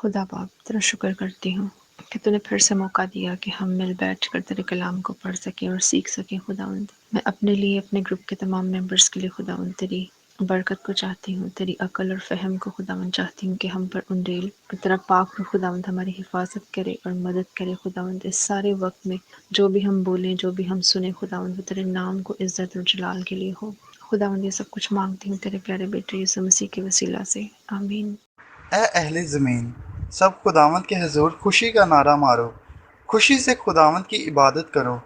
خدا باپ تیرا شکر کرتی ہوں کہ تو نے پھر سے موقع دیا کہ ہم مل بیٹھ کر تیرے کلام کو پڑھ سکیں اور سیکھ سکیں خداوند۔ میں اپنے لیے، اپنے گروپ کے تمام ممبرس کے لیے خداوند تیری برکت کو چاہتی ہوں، تیری عقل اور فہم کو خداوند چاہتی ہوں کہ ہم پر انڈیل اور تیرا پاک روح خداوند ہماری حفاظت کرے اور مدد کرے خداوند۔ اس سارے وقت میں جو بھی ہم بولیں، جو بھی ہم سنیں خداوند، وہ تیرے نام کو عزت اور جلال کے لیے ہو خداوند۔ یہ سب کچھ مانگتی ہوں تیرے پیارے بیٹے یسوع مسیح کے وسیلہ سے، آمین۔ اے اہل زمین، سب خداوند کے حضور خوشی کا نعرہ مارو، خوشی سے خداوند کی عبادت کرو،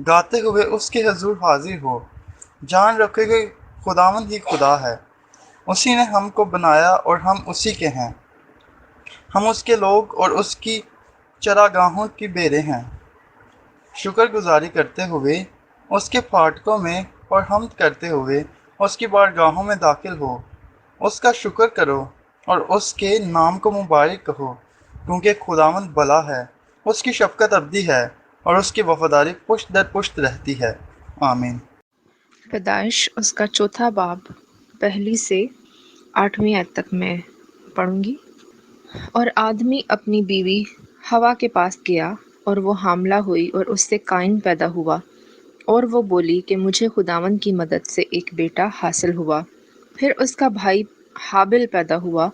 گاتے ہوئے اس کے حضور حاضر ہو۔ جان رکھو کہ خداوند ہی خدا ہے، اسی نے ہم کو بنایا اور ہم اسی کے ہیں، ہم اس کے لوگ اور اس کی چراگاہوں کی بیریں ہیں۔ شکر گزاری کرتے ہوئے اس کے پھاٹکوں میں اور حمد کرتے ہوئے اس کی بارگاہوں میں داخل ہو۔ اس کا شکر کرو اور اس کے نام کو مبارک کہو، کیونکہ خداوند بھلا ہے، اس کی شفقت ابدی ہے اور اس کی وفاداری پشت در پشت رہتی ہے۔ آمین۔ پیدائش اس کا چوتھا باب 1 سے 8 آیت تک میں پڑھوں گی۔ اور آدمی اپنی بیوی ہوا کے پاس گیا اور وہ حاملہ ہوئی اور اس سے قائن پیدا ہوا، اور وہ بولی کہ مجھے خداوند کی مدد سے ایک بیٹا حاصل ہوا۔ پھر اس کا بھائی حابل پیدا ہوا،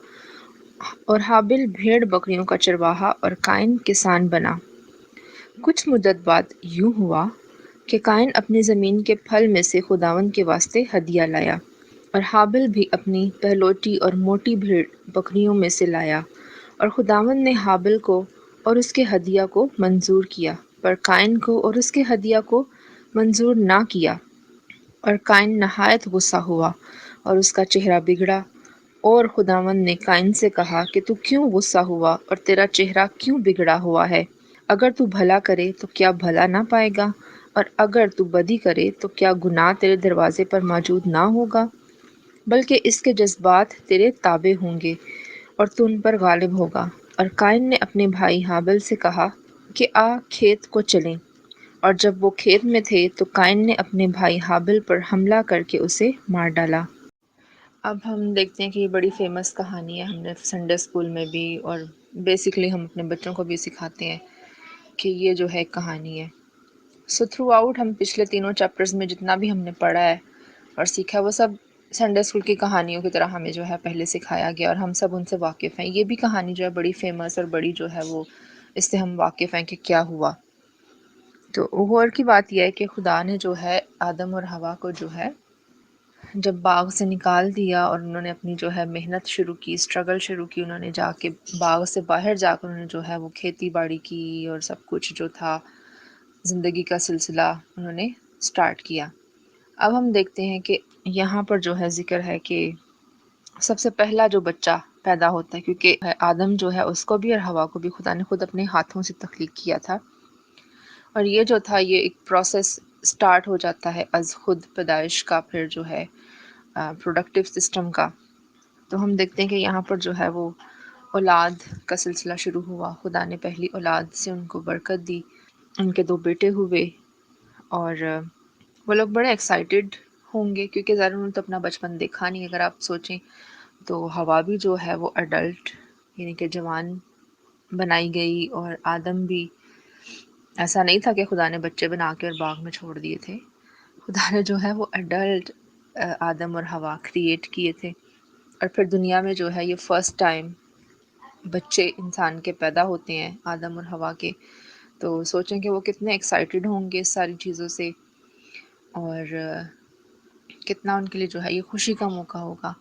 اور حابل بھیڑ بکریوں کا چرواہا اور قائن کسان بنا۔ کچھ مدت بعد یوں ہوا کہ قائن اپنی زمین کے پھل میں سے خداوند کے واسطے ہدیہ لایا، اور حابل بھی اپنی پہلوٹی اور موٹی بھیڑ بکریوں میں سے لایا، اور خداوند نے حابل کو اور اس کے ہدیہ کو منظور کیا، پر قائن کو اور اس کے ہدیہ کو منظور نہ کیا۔ اور قائن نہایت غصہ ہوا اور اس کا چہرہ بگڑا، اور خداوند نے قائن سے کہا کہ تو کیوں غصہ ہوا اور تیرا چہرہ کیوں بگڑا ہوا ہے؟ اگر تو بھلا کرے تو کیا بھلا نہ پائے گا؟ اور اگر تو بدی کرے تو کیا گناہ تیرے دروازے پر موجود نہ ہوگا؟ بلکہ اس کے جذبات تیرے تابع ہوں گے اور تو ان پر غالب ہوگا۔ اور قائن نے اپنے بھائی حابل سے کہا کہ آ کھیت کو چلیں۔ اور جب وہ کھیت میں تھے تو قائن نے اپنے بھائی حابل پر حملہ کر کے اسے مار ڈالا۔ اب ہم دیکھتے ہیں کہ یہ بڑی فیمس کہانی ہے، ہم نے سنڈے اسکول میں بھی اور بیسیکلی ہم اپنے بچوں کو بھی سکھاتے ہیں کہ یہ جو ہے ایک کہانی ہے۔ سو تھرو آؤٹ ہم پچھلے تینوں چیپٹرز میں جتنا بھی ہم نے پڑھا ہے اور سیکھا، وہ سب سنڈے اسکول کی کہانیوں کی طرح ہمیں جو ہے پہلے سکھایا گیا، اور ہم سب ان سے واقف ہیں۔ یہ بھی کہانی جو ہے بڑی فیمس اور بڑی جو ہے وہ اس سے ہم واقف ہیں کہ کیا ہوا۔ تو غور کی بات یہ ہے کہ خدا نے جو ہے آدم اور حوا کو جو ہے جب باغ سے نکال دیا، اور انہوں نے اپنی جو ہے محنت شروع کی، اسٹرگل شروع کی، انہوں نے جا کے باغ سے باہر جا کر انہوں نے جو ہے وہ کھیتی باڑی کی اور سب کچھ جو تھا زندگی کا سلسلہ انہوں نے سٹارٹ کیا۔ اب ہم دیکھتے ہیں کہ یہاں پر جو ہے ذکر ہے کہ سب سے پہلا جو بچہ پیدا ہوتا ہے، کیونکہ آدم جو ہے اس کو بھی اور حوا کو بھی خدا نے خود اپنے ہاتھوں سے تخلیق کیا تھا، اور یہ جو تھا یہ ایک پروسیس سٹارٹ ہو جاتا ہے از خود پیدائش کا، پھر جو ہے پروڈکٹیو سسٹم کا۔ تو ہم دیکھتے ہیں کہ یہاں پر جو ہے وہ اولاد کا سلسلہ شروع ہوا۔ خدا نے پہلی اولاد سے ان کو برکت دی، ان کے 2 بیٹے ہوئے، اور وہ لوگ بڑے ایکسائٹیڈ ہوں گے کیونکہ ظاہر انہوں نے تو اپنا بچپن دیکھا نہیں۔ اگر آپ سوچیں تو حوا بھی جو ہے وہ ایڈلٹ یعنی کہ جوان بنائی گئی، اور آدم بھی ایسا نہیں تھا کہ خدا نے بچے بنا کے اور باغ میں چھوڑ دیے تھے۔ خدا نے جو ہے وہ ایڈلٹ آدم اور حوا کریٹ کیے تھے، اور پھر دنیا میں جو ہے یہ فرسٹ ٹائم بچے انسان کے پیدا ہوتے ہیں آدم اور حوا کے۔ تو سوچیں کہ وہ کتنے ایکسائٹیڈ ہوں گے اس ساری چیزوں سے، اور کتنا ان کے لیے جو ہے یہ خوشی کا موقع ہوگا۔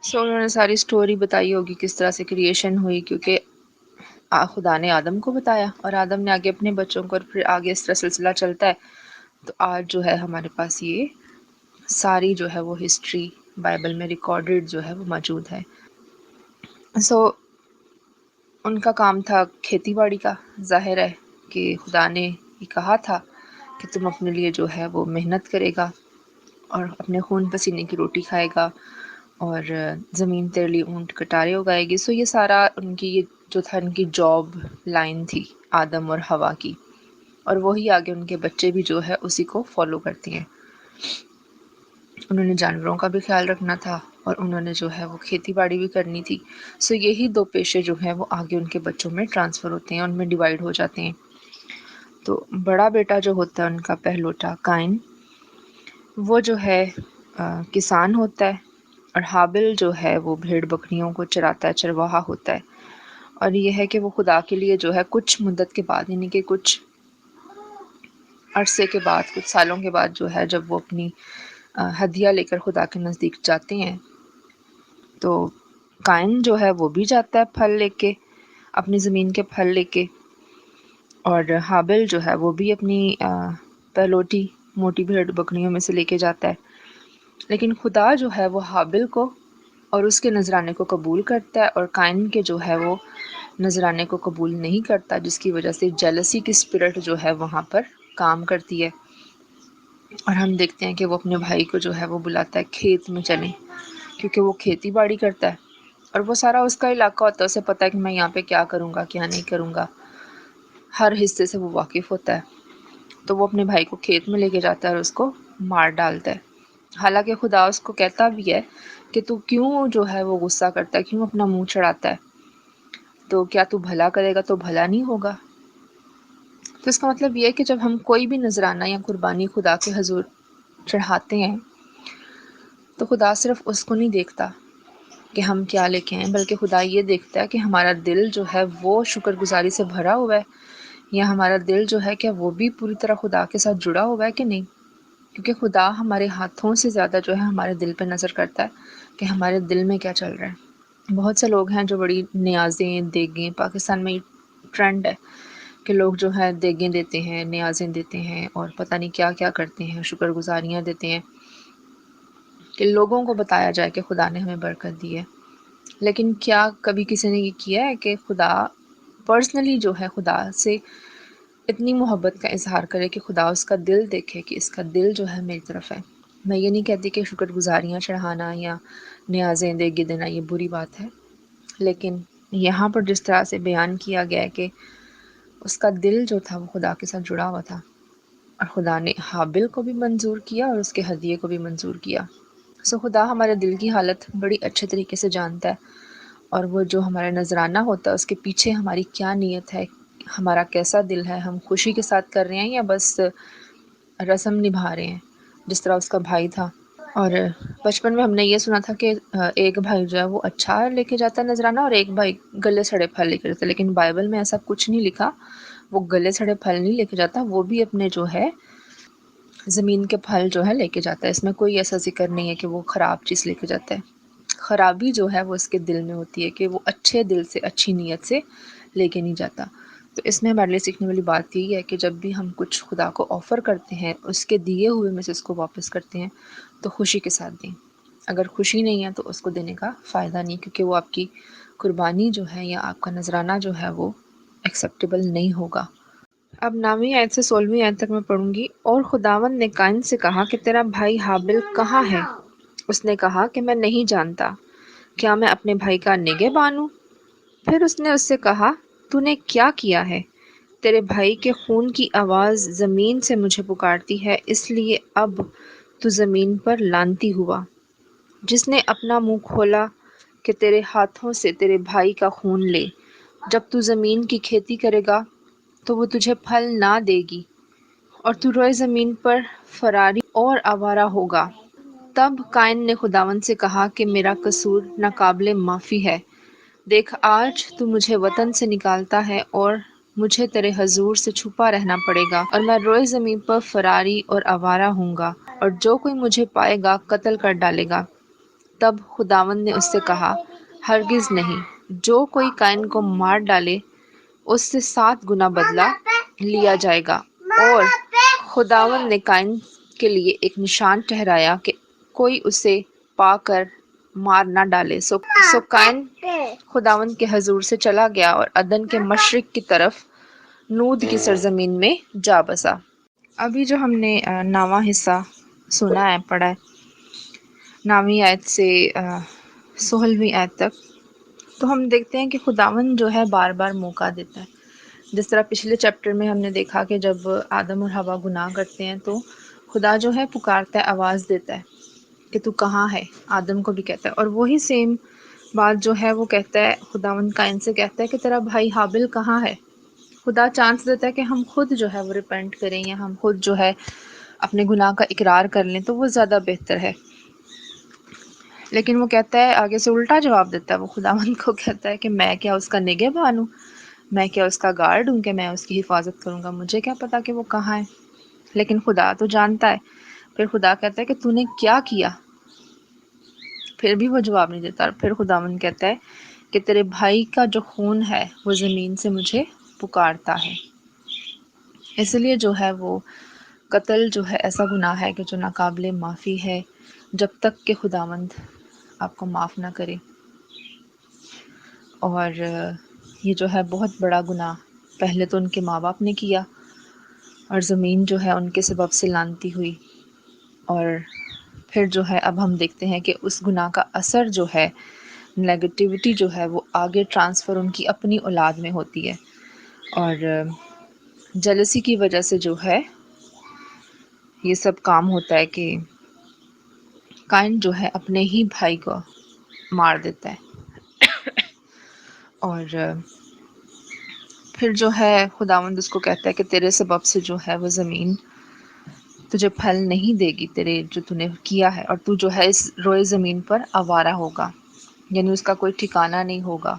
انہوں نے ساری سٹوری بتائی ہوگی کس طرح سے کریشن ہوئی، کیونکہ خدا نے آدم کو بتایا اور آدم نے آگے اپنے بچوں کو، اور پھر آگے اس طرح سلسلہ چلتا ہے۔ تو آج جو ہے ہمارے پاس یہ ساری جو ہے وہ ہسٹری بائبل میں ریکارڈڈ جو ہے وہ موجود ہے۔ ان کا کام تھا کھیتی باڑی کا۔ ظاہر ہے کہ خدا نے یہ کہا تھا کہ تم اپنے لیے جو ہے وہ محنت کرے گا اور اپنے خون پسینے کی روٹی کھائے گا، اور زمین تیرے لیے اونٹ کٹارے اگائے گی۔ یہ سارا ان کی یہ جو تھا ان کی جاب لائن تھی آدم اور حوا کی، اور وہی آگے ان کے بچے بھی جو ہے اسی کو فالو کرتی ہیں۔ انہوں نے جانوروں کا بھی خیال رکھنا تھا اور انہوں نے جو ہے وہ کھیتی باڑی بھی کرنی تھی. سو یہی دو پیشے جو ہیں وہ آگے ان کے بچوں میں ٹرانسفر ہوتے ہیں، ان میں ڈیوائڈ ہو جاتے ہیں. تو بڑا بیٹا جو ہوتا ہے ان کا پہلوٹا قائن، وہ جو ہے کسان ہوتا ہے، اور حابل جو ہے وہ بھیڑ بکریوں کو چراتا ہے، چرواہا ہوتا ہے. اور یہ ہے کہ وہ خدا کے لیے جو ہے کچھ مدت کے بعد، یعنی کہ کچھ عرصے کے بعد، کچھ سالوں کے بعد جو ہے، جب وہ اپنی ہدیہ لے کر خدا کے نزدیک جاتے ہیں، تو قائن جو ہے وہ بھی جاتا ہے پھل لے کے، اپنی زمین کے پھل لے کے، اور حابل جو ہے وہ بھی اپنی پہلوٹی موٹی بھیڑ بکریوں میں سے لے کے جاتا ہے. لیکن خدا جو ہے وہ حابل کو اور اس کے نذرانے کو قبول کرتا ہے، اور قائن کے جو ہے وہ نذرانے کو قبول نہیں کرتا، جس کی وجہ سے جیلسی کی اسپرٹ جو ہے وہاں پر کام کرتی ہے. اور ہم دیکھتے ہیں کہ وہ اپنے بھائی کو جو ہے وہ بلاتا ہے کھیت میں چلیں، کیونکہ وہ کھیتی باڑی کرتا ہے اور وہ سارا اس کا علاقہ ہوتا ہے، اسے پتہ ہے کہ میں یہاں پہ کیا کروں گا کیا نہیں کروں گا، ہر حصے سے وہ واقف ہوتا ہے. تو وہ اپنے بھائی کو کھیت میں لے کے جاتا ہے اور اس کو مار ڈالتا ہے. حالانکہ خدا اس کو کہتا بھی ہے کہ تو کیوں جو ہے وہ غصہ کرتا ہے، کیوں اپنا منہ چڑھاتا ہے، تو کیا تو بھلا کرے گا تو بھلا نہیں ہوگا. تو اس کا مطلب یہ ہے کہ جب ہم کوئی بھی نذرانہ یا قربانی خدا کے حضور چڑھاتے ہیں، تو خدا صرف اس کو نہیں دیکھتا کہ ہم کیا لے کے ہیں، بلکہ خدا یہ دیکھتا ہے کہ ہمارا دل جو ہے وہ شکر گزاری سے بھرا ہوا ہے، یا ہمارا دل جو ہے کیا وہ بھی پوری طرح خدا کے ساتھ جڑا ہوا ہے کہ نہیں. کیونکہ خدا ہمارے ہاتھوں سے زیادہ جو ہے ہمارے دل پہ نظر کرتا ہے کہ ہمارے دل میں کیا چل رہا ہے. بہت سے لوگ ہیں جو بڑی نیازیں دیگیں، پاکستان میں ٹرینڈ ہے کہ لوگ جو ہے دیگیں دیتے ہیں، نیازیں دیتے ہیں، اور پتہ نہیں کیا کیا کرتے ہیں، شکر گزاریاں دیتے ہیں کہ لوگوں کو بتایا جائے کہ خدا نے ہمیں برکت دی ہے. لیکن کیا کبھی کسی نے یہ کیا ہے کہ خدا پرسنلی جو ہے خدا سے اتنی محبت کا اظہار کرے کہ خدا اس کا دل دیکھے کہ اس کا دل جو ہے میری طرف ہے. میں یہ نہیں کہتی کہ شکر گزاریاں چڑھانا یا نیازیں دیگیں دینا یہ بری بات ہے، لیکن یہاں پر جس طرح سے بیان کیا گیا ہے کہ اس کا دل جو تھا وہ خدا کے ساتھ جڑا ہوا تھا، اور خدا نے حابل کو بھی منظور کیا اور اس کے ہدیے کو بھی منظور کیا. سو خدا ہمارے دل کی حالت بڑی اچھے طریقے سے جانتا ہے، اور وہ جو ہمارا نذرانہ ہوتا ہے اس کے پیچھے ہماری کیا نیت ہے، ہمارا کیسا دل ہے، ہم خوشی کے ساتھ کر رہے ہیں یا بس رسم نبھا رہے ہیں، جس طرح اس کا بھائی تھا. اور بچپن میں ہم نے یہ سنا تھا کہ ایک بھائی جو ہے وہ اچھا لے کے جاتا ہے نذرانہ، اور ایک بھائی گلے سڑے پھل لے کے جاتا ہے. لیکن بائبل میں ایسا کچھ نہیں لکھا، وہ گلے سڑے پھل نہیں لے کے جاتا، وہ بھی اپنے جو ہے زمین کے پھل جو ہے لے کے جاتا ہے. اس میں کوئی ایسا ذکر نہیں ہے کہ وہ خراب چیز لے کے جاتا ہے. خرابی جو ہے وہ اس کے دل میں ہوتی ہے کہ وہ اچھے دل سے، اچھی نیت سے لے کے نہیں جاتا. تو اس میں ہمارے لیے سیکھنے والی بات یہی ہے کہ جب بھی ہم کچھ خدا کو آفر کرتے ہیں، اس کے دیے ہوئے میں سے اس کو واپس کرتے ہیں، تو خوشی کے ساتھ دیں. اگر خوشی نہیں ہے تو اس کو دینے کا فائدہ نہیں، کیونکہ وہ آپ کی قربانی جو ہے یا آپ کا نذرانہ جو ہے وہ ایکسیپٹیبل نہیں ہوگا. اب 9ویں آیت سے 16ویں آیت تک میں پڑھوں گی. اور خداوند نے قائن سے کہا کہ تیرا بھائی حابل کہاں ہے؟ اس نے کہا کہ میں نہیں جانتا، کیا میں اپنے بھائی کا نگہبان ہوں؟ پھر اس نے اس سے کہا تو نے کیا کیا ہے؟ تیرے بھائی کے خون کی آواز زمین سے مجھے پکارتی ہے، اس لیے اب تو زمین پر لعنتی ہوا، جس نے اپنا منہ کھولا کہ تیرے ہاتھوں سے تیرے بھائی کا خون لے. جب تو زمین کی کھیتی کرے گا تو وہ تجھے پھل نہ دے گی، اور تو روئے زمین پر فراری اور آوارہ ہوگا. تب قائن نے خداوند سے کہا کہ میرا قصور ناقابل معافی ہے. دیکھ آج تو مجھے وطن سے نکالتا ہے اور مجھے تیرے حضور سے چھپا رہنا پڑے گا، اور میں روئے زمین پر فراری اور آوارہ ہوں گا، اور جو کوئی مجھے پائے گا قتل کر ڈالے گا. تب خداوند نے اس سے کہا ہرگز نہیں، جو کوئی قائن کو مار ڈالے اس سے 7 گنا بدلہ لیا جائے گا. اور خداوند نے قائن کے لیے ایک نشان ٹھہرایا کہ کوئی اسے پا کر مار نہ ڈالے. سو قائن خداوند کے حضور سے چلا گیا اور عدن کے مشرق کی طرف نود کی سرزمین میں جا بسا. ابھی جو ہم نے 9واں حصہ سنا ہے، پڑھا ہے، 9ویں آیت سے 16ویں آیت تک، تو ہم دیکھتے ہیں کہ خداوند جو ہے بار بار موقع دیتا ہے. جس طرح پچھلے چیپٹر میں ہم نے دیکھا کہ جب آدم اور حوا گناہ کرتے ہیں تو خدا جو ہے پکارتا ہے، آواز دیتا ہے. کہ تو کہاں ہے، آدم کو بھی کہتا ہے، اور وہی سیم بات جو ہے وہ کہتا ہے خداوند قائن سے، کہتا ہے کہ تیرا بھائی حابل کہاں ہے۔ خدا چانس دیتا ہے کہ ہم خود جو ہے وہ ریپینٹ کریں، یا ہم خود جو ہے اپنے گناہ کا اقرار کر لیں، تو وہ زیادہ بہتر ہے۔ لیکن وہ کہتا ہے، آگے سے الٹا جواب دیتا ہے، وہ خداوند کو کہتا ہے کہ میں کیا اس کا نگہبان ہوں، میں کیا اس کا گارڈ ہوں کہ میں اس کی حفاظت کروں گا، مجھے کیا پتا کہ وہ کہاں ہے۔ لیکن خدا تو جانتا ہے۔ پھر خدا کہتا ہے کہ تو نے کیا کیا، پھر بھی وہ جواب نہیں دیتا۔ اور پھر خداوند کہتا ہے کہ تیرے بھائی کا جو خون ہے وہ زمین سے مجھے پکارتا ہے۔ اس لیے جو ہے وہ قتل جو ہے ایسا گناہ ہے کہ جو ناقابل معافی ہے، جب تک کہ خداوند آپ کو معاف نہ کرے۔ اور یہ جو ہے بہت بڑا گناہ پہلے تو ان کے ماں باپ نے کیا، اور زمین جو ہے ان کے سبب سے لعنتی ہوئی، اور پھر جو ہے اب ہم دیکھتے ہیں کہ اس گناہ کا اثر جو ہے، نیگیٹیوٹی جو ہے وہ آگے ٹرانسفر ان کی اپنی اولاد میں ہوتی ہے، اور جلسی کی وجہ سے جو ہے یہ سب کام ہوتا ہے کہ قائن جو ہے اپنے ہی بھائی کو مار دیتا ہے۔ اور پھر جو ہے خداوند اس کو کہتا ہے کہ تیرے سبب سے جو ہے وہ زمین تجھے پھل نہیں دے گی، تیرے جو تو نے کیا ہے، اور تو جو ہے اس روئے زمین پر آوارہ ہوگا، یعنی اس کا کوئی ٹھکانہ نہیں ہوگا۔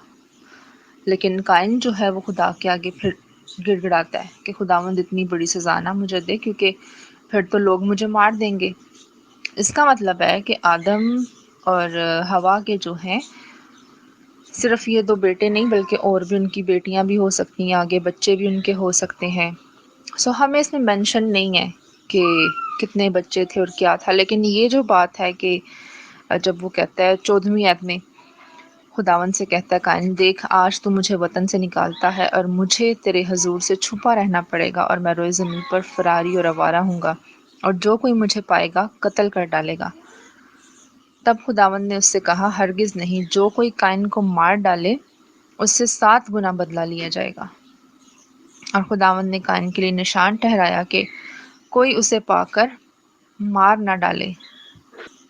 لیکن قائن جو ہے وہ خدا کے آگے پھر گڑ گڑاتا ہے کہ خداوند اتنی بڑی سزا نہ مجھے دے، کیونکہ پھر تو لوگ مجھے مار دیں گے۔ اس کا مطلب ہے کہ آدم اور ہوا کے جو ہیں صرف یہ دو بیٹے نہیں، بلکہ اور بھی ان کی بیٹیاں بھی ہو سکتی ہیں، آگے بچے بھی ان کے ہو سکتے ہیں۔ ہمیں اس میں مینشن نہیں ہے کہ کتنے بچے تھے اور کیا تھا، لیکن یہ جو بات ہے کہ جب وہ کہتا ہے 14ویں آیت میں خداوند سے کہتا ہے قائن، دیکھ آج تو مجھے وطن سے نکالتا ہے اور مجھے تیرے حضور سے چھپا رہنا پڑے گا، اور میں روئے زمین پر فراری اور آوارہ ہوں گا، اور جو کوئی مجھے پائے گا قتل کر ڈالے گا۔ تب خداوند نے اس سے کہا، ہرگز نہیں، جو کوئی قائن کو مار ڈالے اس سے 7 گنا بدلہ لیا جائے گا۔ اور خداوند نے قائن کے لیے نشان ٹھہرایا کہ کوئی اسے پا کر مار نہ ڈالے۔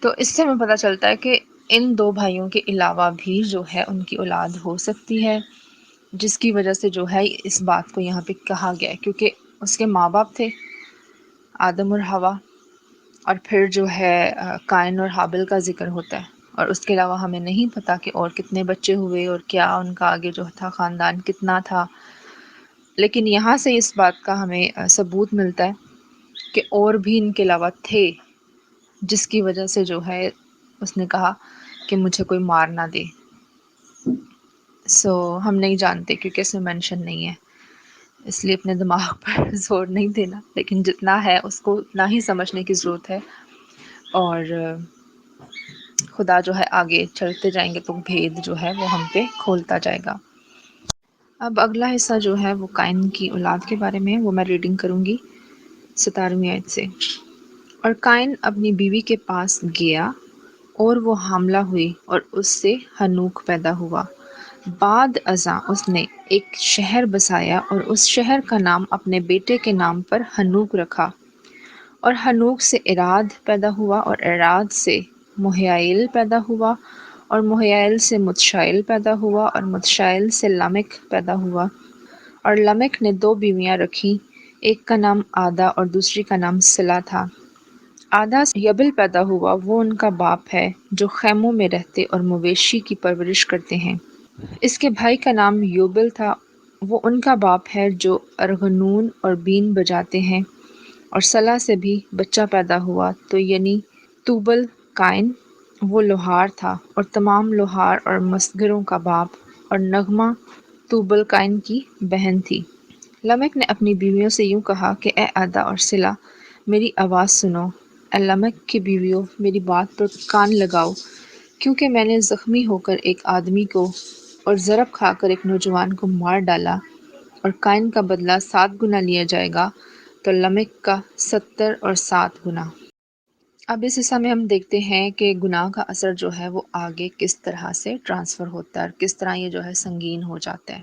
تو اس سے ہمیں پتہ چلتا ہے کہ ان 2 بھائیوں کے علاوہ بھی جو ہے ان کی اولاد ہو سکتی ہے، جس کی وجہ سے جو ہے اس بات کو یہاں پہ کہا گیا ہے، کیونکہ اس کے ماں باپ تھے آدم اور ہوا، اور پھر جو ہے قائن اور حابل کا ذکر ہوتا ہے، اور اس کے علاوہ ہمیں نہیں پتہ کہ اور کتنے بچے ہوئے اور کیا ان کا آگے جو تھا خاندان کتنا تھا۔ لیکن یہاں سے اس بات کا ہمیں ثبوت ملتا ہے کہ اور بھی ان کے علاوہ تھے، جس کی وجہ سے جو ہے اس نے کہا کہ مجھے کوئی مار نہ دے۔ ہم نہیں جانتے کیونکہ اس میں مینشن نہیں ہے، اس لیے اپنے دماغ پر زور نہیں دینا، لیکن جتنا ہے اس کو اتنا ہی سمجھنے کی ضرورت ہے، اور خدا جو ہے آگے چلتے جائیں گے تو بھید جو ہے وہ ہم پہ کھولتا جائے گا۔ اب اگلا حصہ جو ہے وہ قائن کی اولاد کے بارے میں، وہ میں ریڈنگ کروں گی 17ویں آیت سے۔ اور قائن اپنی بیوی کے پاس گیا اور وہ حاملہ ہوئی اور اس سے ہنوک پیدا ہوا۔ بعد ازاں اس نے ایک شہر بسایا اور اس شہر کا نام اپنے بیٹے کے نام پر ہنوک رکھا، اور ہنوک سے اراد پیدا ہوا، اور اراد سے مہیائیل پیدا ہوا، اور مہیائیل سے متشائل پیدا ہوا، اور متشائل سے لمک پیدا ہوا۔ اور لمک نے 2 بیویاں رکھیں، ایک کا نام آدا اور دوسری کا نام سلا تھا۔ آدا سے یبل پیدا ہوا، وہ ان کا باپ ہے جو خیموں میں رہتے اور مویشی کی پرورش کرتے ہیں۔ اس کے بھائی کا نام یوبل تھا، وہ ان کا باپ ہے جو ارغنون اور بین بجاتے ہیں۔ اور سلا سے بھی بچہ پیدا ہوا، تو یعنی توبل قائن، وہ لوہار تھا اور تمام لوہار اور مسگروں کا باپ، اور نغمہ توبل قائن کی بہن تھی۔ لمک نے اپنی بیویوں سے یوں کہا کہ اے آدا اور سلا، میری آواز سنو، اے لمک کی بیویوں میری بات پر کان لگاؤ، کیونکہ میں نے زخمی ہو کر ایک آدمی کو اور ضرب کھا کر ایک نوجوان کو مار ڈالا، اور قائن کا بدلہ 7 گنا لیا جائے گا، تو لمک کا 70 اور 7 گنا۔ اب اس حصہ میں ہم دیکھتے ہیں کہ گناہ کا اثر جو ہے وہ آگے کس طرح سے ٹرانسفر ہوتا ہے، اور کس طرح یہ جو ہے سنگین ہو جاتا ہے۔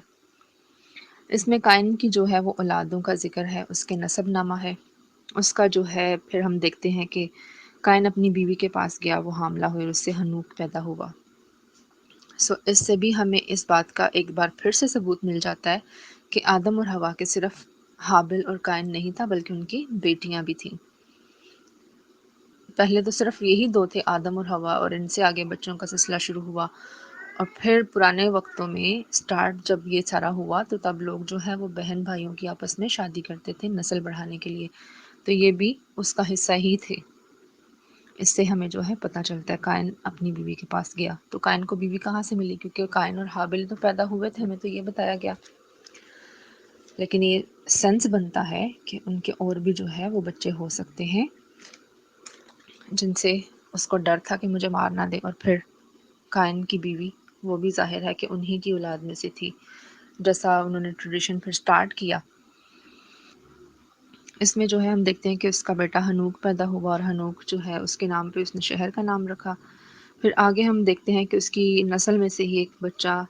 اس میں قائن کی جو ہے وہ اولادوں کا ذکر ہے، اس کے نسب نامہ ہے، اس کا جو ہے پھر ہم دیکھتے ہیں کہ قائن اپنی بیوی کے پاس گیا، وہ حاملہ ہوئی اور اس سے حنوک پیدا ہوا۔ اس سے بھی ہمیں اس بات کا ایک بار پھر سے ثبوت مل جاتا ہے کہ آدم اور حوا کے صرف حابل اور قائن نہیں تھا بلکہ ان کی بیٹیاں بھی تھیں۔ پہلے تو صرف یہی دو تھے، آدم اور حوا، اور ان سے آگے بچوں کا سلسلہ شروع ہوا، اور پھر پرانے وقتوں میں سٹارٹ جب یہ سارا ہوا تو تب لوگ جو ہے وہ بہن بھائیوں کی آپس میں شادی کرتے تھے نسل بڑھانے کے لیے، تو یہ بھی اس کا حصہ ہی تھے۔ اس سے ہمیں جو ہے پتہ چلتا ہے قائن اپنی بیوی کے پاس گیا، تو قائن کو بیوی کہاں سے ملی؟ کیونکہ قائن اور حابل تو پیدا ہوئے تھے، ہمیں تو یہ بتایا گیا، لیکن یہ سینس بنتا ہے کہ ان کے اور بھی جو ہے وہ بچے ہو سکتے ہیں جن سے اس کو ڈر تھا کہ مجھے مار نہ دے، اور پھر قائن کی بیوی وہ بھی ظاہر ہے کہ انہی کی اولاد میں سے تھی، جیسا انہوں نے ٹریڈیشن پھر سٹارٹ کیا۔ اس میں جو ہے ہم دیکھتے ہیں کہ اس کا بیٹا ہنوک پیدا ہوا، اور ہنوک جو ہے اس کے نام پہ اس نے شہر کا نام رکھا۔ پھر آگے ہم دیکھتے ہیں کہ اس کی نسل میں سے ہی ایک بچہ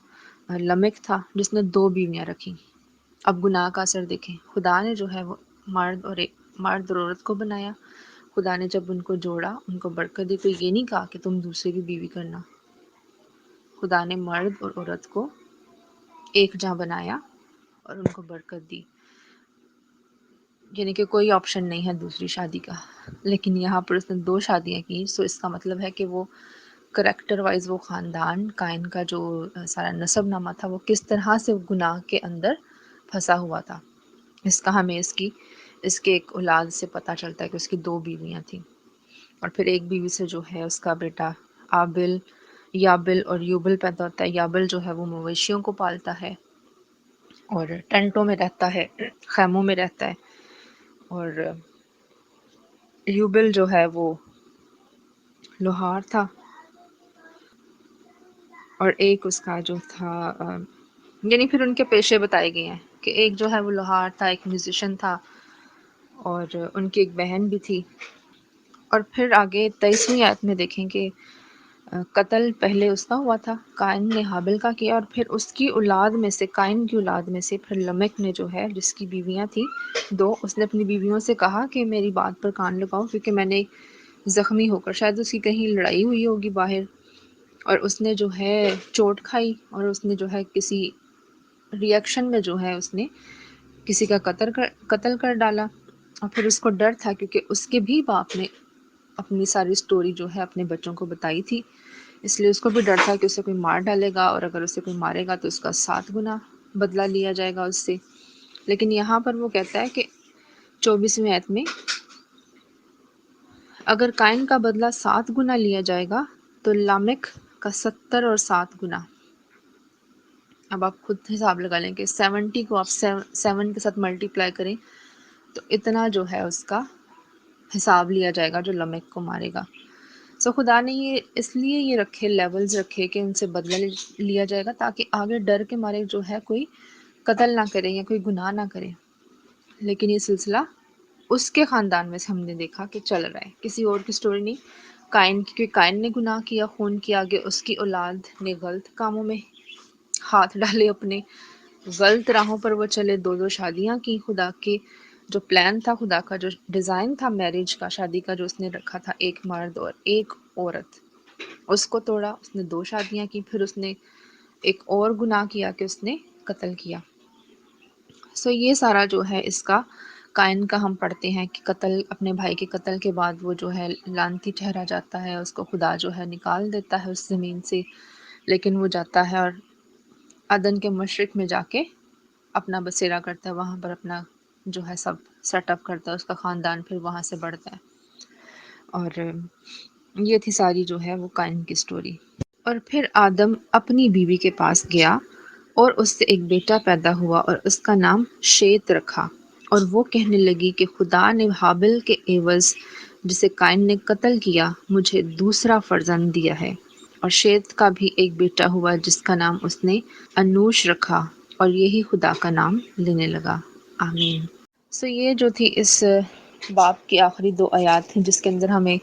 لمک تھا جس نے 2 بیویاں رکھیں۔ اب گناہ کا اثر دیکھیں، خدا نے جو ہے وہ مرد اور عورت کو بنایا، خدا نے جب ان کو جوڑا، ان کو برکت دی، تو یہ نہیں کہا کہ تم دوسرے بھی بیوی کرنا، خدا نے مرد اور عورت کو ایک جاں بنایا اور ان کو برکت دی، یعنی کہ کوئی آپشن نہیں ہے دوسری شادی کا۔ لیکن یہاں پر اس نے 2 شادیاں کی، سو اس کا مطلب ہے کہ وہ کریکٹر وائز وہ خاندان قائن کا جو سارا نسب نامہ تھا وہ کس طرح سے گناہ کے اندر پھنسا ہوا تھا۔ اس کا ہمیں اس کے ایک اولاد سے پتہ چلتا ہے کہ اس کی 2 بیویاں تھیں، اور پھر ایک بیوی سے جو ہے اس کا بیٹا یابل اور یوبل پیدا ہوتا ہے۔ یابل جو ہے وہ مویشیوں کو پالتا ہے اور ٹینٹوں میں رہتا ہے، خیموں میں رہتا ہے، اور یوبل جو ہے وہ لوہار تھا، اور ایک اس کا جو تھا یعنی پھر ان کے پیشے بتائے گئے ہیں کہ ایک جو ہے وہ لوہار تھا، ایک میوزیشین تھا، اور ان کی ایک بہن بھی تھی۔ اور پھر آگے 23ویں آیت میں دیکھیں کہ قتل پہلے اس کا ہوا تھا، قائن نے حابل کا کیا، اور پھر اس کی اولاد میں سے، قائن کی اولاد میں سے پھر لمک نے جو ہے، جس کی بیویاں تھیں 2، اس نے اپنی بیویوں سے کہا کہ میری بات پر کان لگاؤ، کیونکہ میں نے زخمی ہو کر، شاید اس کی کہیں لڑائی ہوئی ہوگی باہر، اور اس نے جو ہے چوٹ کھائی، اور اس نے جو ہے کسی ری ایکشن میں جو ہے اس نے کسی کا قتل کر ڈالا، اور پھر اس کو ڈر تھا کیونکہ اس کے بھی باپ نے اپنی ساری سٹوری جو ہے اپنے بچوں کو بتائی تھی، اس لیے اس کو بھی ڈر تھا کہ اسے کوئی مار ڈالے گا، اور اگر اسے کوئی مارے گا تو اس کا 7 گنا بدلہ لیا جائے گا اس سے۔ لیکن یہاں پر وہ کہتا ہے کہ 24ویں آیت میں، اگر قائن کا بدلہ 7 گنا لیا جائے گا تو لامک کا 70 اور 7 گنا۔ اب آپ خود حساب لگا لیں کہ 70 کو آپ 7 کے ساتھ ملٹیپلائی کریں تو اتنا جو ہے اس کا حساب لیا جائے گا جو لمک کو مارے گا۔ سو خدا نے یہ اس لیے یہ رکھے، لیولز رکھے کہ ان سے بدلہ لیا جائے گا تاکہ آگے ڈر کے مارے جو ہے کوئی قتل نہ کرے یا کوئی گناہ نہ کرے۔ لیکن یہ سلسلہ اس کے خاندان میں سے ہم نے دیکھا کہ چل رہا ہے، کسی اور کی سٹوری نہیں، قائن کی، کیونکہ قائن نے گناہ کیا، خون کیا، آگے اس کی اولاد نے غلط کاموں میں ہاتھ ڈالے، اپنے غلط راہوں پر وہ چلے، 2 شادیاں کی، خدا کے جو پلان تھا، خدا کا جو ڈیزائن تھا میرج کا، شادی کا جو اس نے رکھا تھا، ایک مرد اور ایک عورت، اس کو توڑا، اس نے 2 شادیاں کی، پھر اس نے ایک اور گناہ کیا کہ اس نے قتل کیا۔ سو یہ سارا جو ہے اس کا قائن کا ہم پڑھتے ہیں کہ قتل، اپنے بھائی کے قتل کے بعد وہ جو ہے لعنتی ٹھہرا جاتا ہے، اس کو خدا جو ہے نکال دیتا ہے اس زمین سے، لیکن وہ جاتا ہے اور عدن کے مشرق میں جا کے اپنا بسیرا کرتا ہے، وہاں پر اپنا جو ہے سب سیٹ اپ کرتا ہے، اس کا خاندان پھر وہاں سے بڑھتا ہے۔ اور یہ تھی ساری جو ہے وہ قائن کی سٹوری۔ اور پھر آدم اپنی بیوی کے پاس گیا اور اس سے ایک بیٹا پیدا ہوا اور اس کا نام شیت رکھا، اور وہ کہنے لگی کہ خدا نے حابل کے عوض جسے قائن نے قتل کیا مجھے دوسرا فرزند دیا ہے، اور شیت کا بھی ایک بیٹا ہوا جس کا نام اس نے انوش رکھا، اور یہی خدا کا نام لینے لگا۔ آمین۔ سو یہ جو تھی اس باب کی آخری 2 آیات تھیں، جس کے اندر ہمیں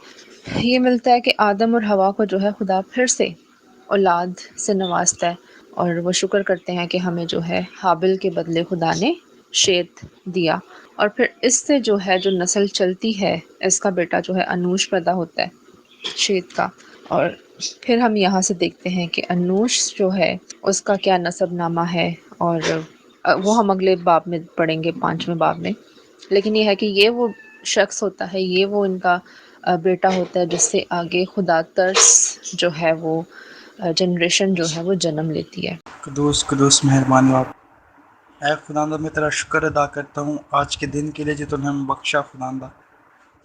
یہ ملتا ہے کہ آدم اور حوا کو جو ہے خدا پھر سے اولاد سے نوازتا ہے، اور وہ شکر کرتے ہیں کہ ہمیں جو ہے حابل کے بدلے خدا نے شیت دیا، اور پھر اس سے جو ہے جو نسل چلتی ہے، اس کا بیٹا جو ہے انوش پیدا ہوتا ہے شیت کا۔ اور پھر ہم یہاں سے دیکھتے ہیں کہ انوش جو ہے اس کا کیا نسب نامہ ہے، اور وہ ہم اگلے باب میں پڑھیں گے، 5ویں باب میں۔ لیکن یہ ہے کہ یہ وہ شخص ہوتا ہے، یہ وہ ان کا بیٹا ہوتا ہے جس سے آگے خدا ترس جو ہے وہ جنریشن جو ہے وہ جنم لیتی ہے۔ قدوس قدوس مہربان باپ، اے خداوند میں تیرا شکر ادا کرتا ہوں آج کے دن کے لیے جو تو نے ہمیں بخشا خداوند،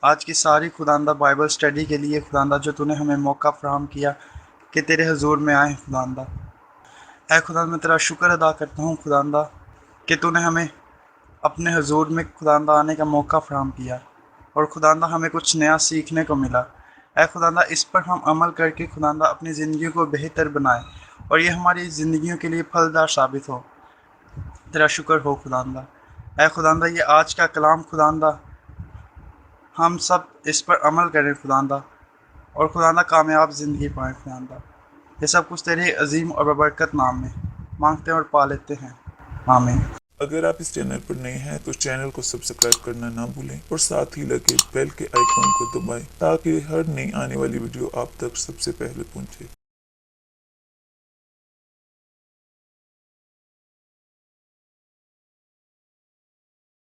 آج کی ساری خداوند بائبل اسٹڈی کے لیے خداوند جو تو نے ہمیں موقع فراہم کیا کہ تیرے حضور میں آئیں خداوند۔ اے خداوند میں تیرا شکر ادا کرتا ہوں خداوند کہ تو نے ہمیں اپنے حضور میں خداوند آنے کا موقع فراہم کیا، اور خداوند ہمیں کچھ نیا سیکھنے کو ملا۔ اے خداوند اس پر ہم عمل کر کے خداوند اپنی زندگیوں کو بہتر بنائیں، اور یہ ہماری زندگیوں کے لیے پھلدار ثابت ہو۔ تیرا شکر ہو خداوند۔ اے خداوند یہ آج کا کلام خداوند ہم سب اس پر عمل کریں خداوند، اور خداوند کامیاب زندگی پائیں خداوند۔ یہ سب کچھ تیرے عظیم اور ببرکت نام میں مانگتے ہیں اور پا لیتے ہیں، آمین۔ اگر آپ اس چینل پر نئے ہیں تو چینل کو سبسکرائب کرنا نہ بھولیں، اور ساتھ ہی لگے بیل کے آئیکن کو دبائیں تاکہ ہر نئی آنے والی ویڈیو آپ تک سب سے پہلے پہنچے۔